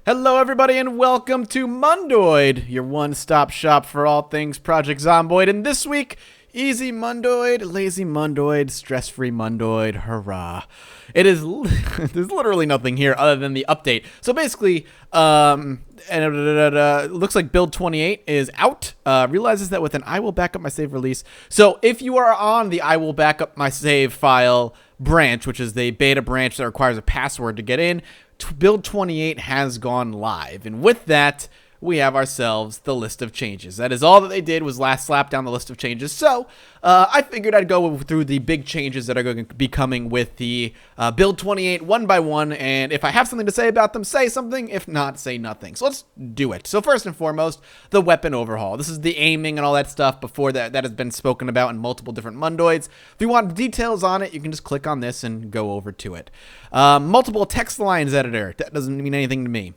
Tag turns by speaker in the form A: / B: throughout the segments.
A: Hello everybody and welcome to Mondoid, your one-stop shop for all things Project Zomboid. And this week, easy Mondoid, lazy Mondoid, stress-free Mondoid, hurrah. There's literally nothing here other than the update. So basically, it looks like build 28 is out, realizes that with an I will back up my save release. So if you are on the I will back up my save file branch, which is the beta branch that requires a password to get in, build 28 has gone live, and with that we have ourselves the list of changes. That is all that they did, was last slap down the list of changes. So I figured I'd go through the big changes that are going to be coming with the build 28 one by one, and if I have something to say about them, say something. If not, say nothing. So let's do it. So first and foremost, the weapon overhaul. This is the aiming and all that stuff before that has been spoken about in multiple different Mondoids. If you want details on it, you can just click on this and go over to it. Multiple text lines editor. That doesn't mean anything to me.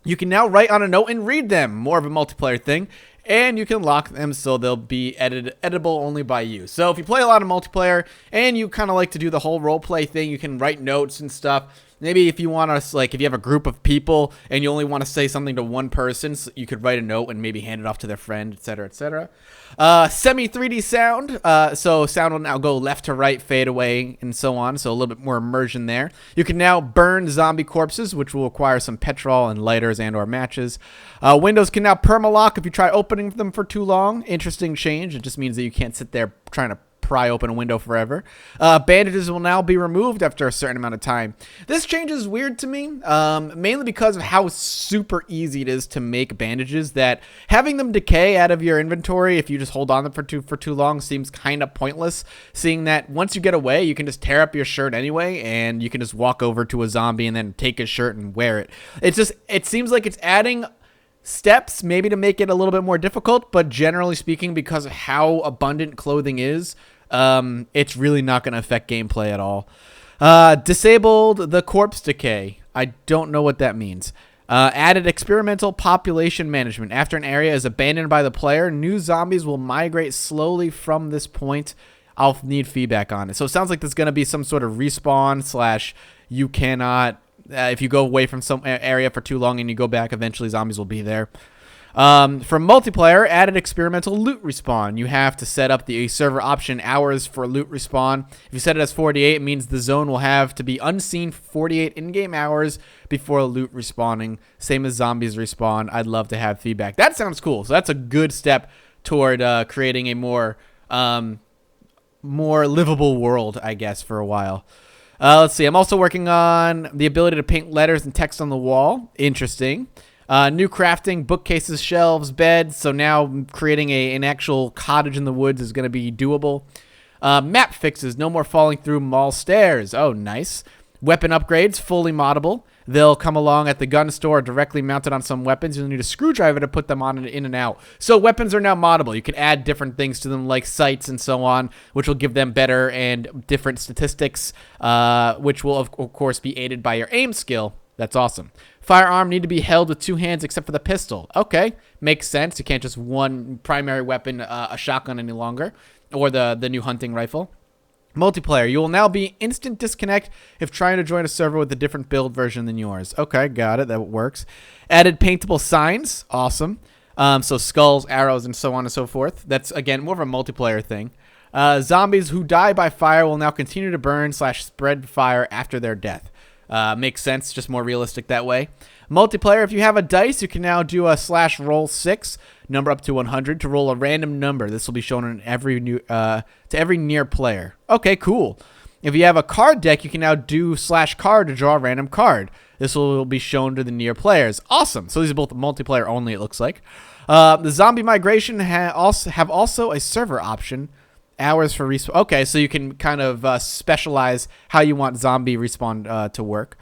A: You can now write on a note and read them, more of a multiplayer thing, and you can lock them so they'll be editable only by you. So if you play a lot of multiplayer and you kind of like to do the whole roleplay thing, you can write notes and stuff. Maybe if you want to, like, if you have a group of people and you only want to say something to one person, so you could write a note and maybe hand it off to their friend, etc., etc. Semi 3D sound, so sound will now go left to right, fade away, and so on, so a little bit more immersion there. You can now burn zombie corpses, which will require some petrol and lighters and or matches. Windows can now permalock if you try opening them for too long. Interesting change. It just means that you can't sit there trying to pry open a window forever. Bandages will now be removed after a certain amount of time. This change is weird to me, mainly because of how super easy it is to make bandages, that having them decay out of your inventory if you just hold on them for too long seems kind of pointless, seeing that once you get away, you can just tear up your shirt anyway, and you can just walk over to a zombie and then take his shirt and wear it. It seems like it's adding steps maybe to make it a little bit more difficult, but generally speaking, because of how abundant clothing is, it's really not going to affect gameplay at all. Disabled the corpse decay. I don't know what that means. Added experimental population management. After an area is abandoned by the player, new zombies will migrate slowly from this point. I'll need feedback on it. So it sounds like there's going to be some sort of respawn / you cannot, if you go away from some area for too long and you go back, eventually zombies will be there. For multiplayer, added experimental loot respawn. You have to set up the server option hours for loot respawn. If you set it as 48, it means the zone will have to be unseen for 48 in-game hours before loot respawning. Same as zombies respawn. I'd love to have feedback. That sounds cool. So that's a good step toward creating a more livable world, I guess, for a while. Let's see. I'm also working on the ability to paint letters and text on the wall. Interesting. New crafting, bookcases, shelves, beds. So now creating an actual cottage in the woods is going to be doable. Map fixes. No more falling through mall stairs. Oh, nice. Weapon upgrades, fully moddable. They'll come along at the gun store directly mounted on some weapons. You'll need a screwdriver to put them on and in and out. So weapons are now moddable. You can add different things to them like sights and so on, which will give them better and different statistics, which will, of course, be aided by your aim skill. That's awesome. Firearm need to be held with two hands except for the pistol. Okay, makes sense. You can't just one primary weapon, a shotgun any longer, or the new hunting rifle. Multiplayer, you will now be instant disconnect if trying to join a server with a different build version than yours. Okay, got it. That works. Added paintable signs. Awesome. So skulls, arrows, and so on and so forth. That's, again, more of a multiplayer thing. Zombies who die by fire will now continue to burn / spread fire after their death. Makes sense, just more realistic that way. Multiplayer, if you have a dice, you can now do a /roll6, number up to 100, to roll a random number. This will be shown in to every near player. Okay, cool. If you have a card deck, you can now do /card to draw a random card. This will be shown to the near players. Awesome. So these are both multiplayer only, it looks like. The zombie migration have also a server option. Hours for respawn. Okay, so you can kind of specialize how you want zombie respawn to work.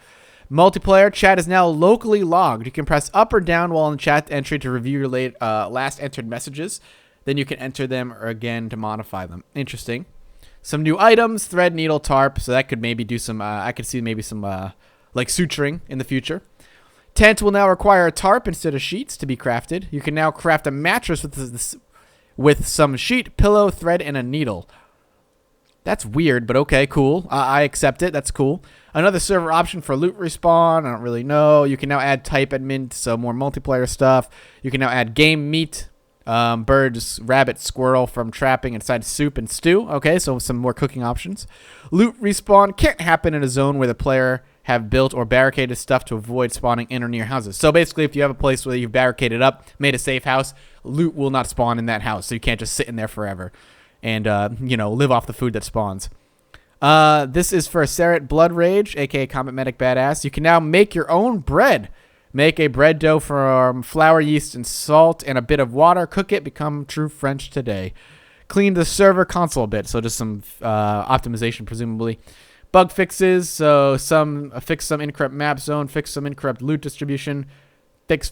A: Multiplayer chat is now locally logged. You can press up or down while in the chat entry to review your last entered messages. Then you can enter them again to modify them. Interesting. Some new items: thread, needle, tarp. So that could maybe do some. I could see maybe some like suturing in the future. Tent will now require a tarp instead of sheets to be crafted. You can now craft a mattress with some sheet, pillow, thread, and a needle. That's weird, but okay, cool. I accept it. That's cool. Another server option for loot respawn. I don't really know. You can now add type admin, so more multiplayer stuff. You can now add game meat, birds, rabbit, squirrel from trapping inside soup and stew. Okay, so some more cooking options. Loot respawn can't happen in a zone where the player have built or barricaded stuff to avoid spawning in or near houses. So basically, if you have a place where you've barricaded up, made a safe house, loot will not spawn in that house. So you can't just sit in there forever and, live off the food that spawns. This is for Seret Blood Rage, aka Combat Medic Badass. You can now make your own bread. Make a bread dough from flour, yeast, and salt, and a bit of water. Cook it. Become true French today. Clean the server console a bit, so just some optimization, presumably. Bug fixes, so fix some incorrect map zone, fix some incorrect loot distribution, fix,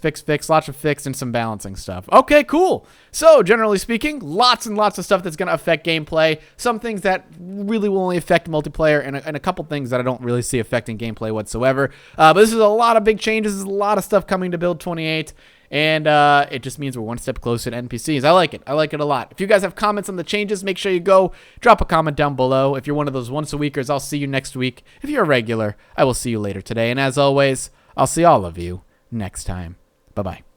A: lots of fix, and some balancing stuff. Okay, cool. So, generally speaking, lots and lots of stuff that's going to affect gameplay. Some things that really will only affect multiplayer, and a couple things that I don't really see affecting gameplay whatsoever. But this is a lot of big changes. There's a lot of stuff coming to Build 28. And it just means we're one step closer to NPCs. I like it. I like it a lot. If you guys have comments on the changes, make sure you go drop a comment down below. If you're one of those once-a-weekers, I'll see you next week. If you're a regular, I will see you later today. And as always, I'll see all of you next time. Bye-bye.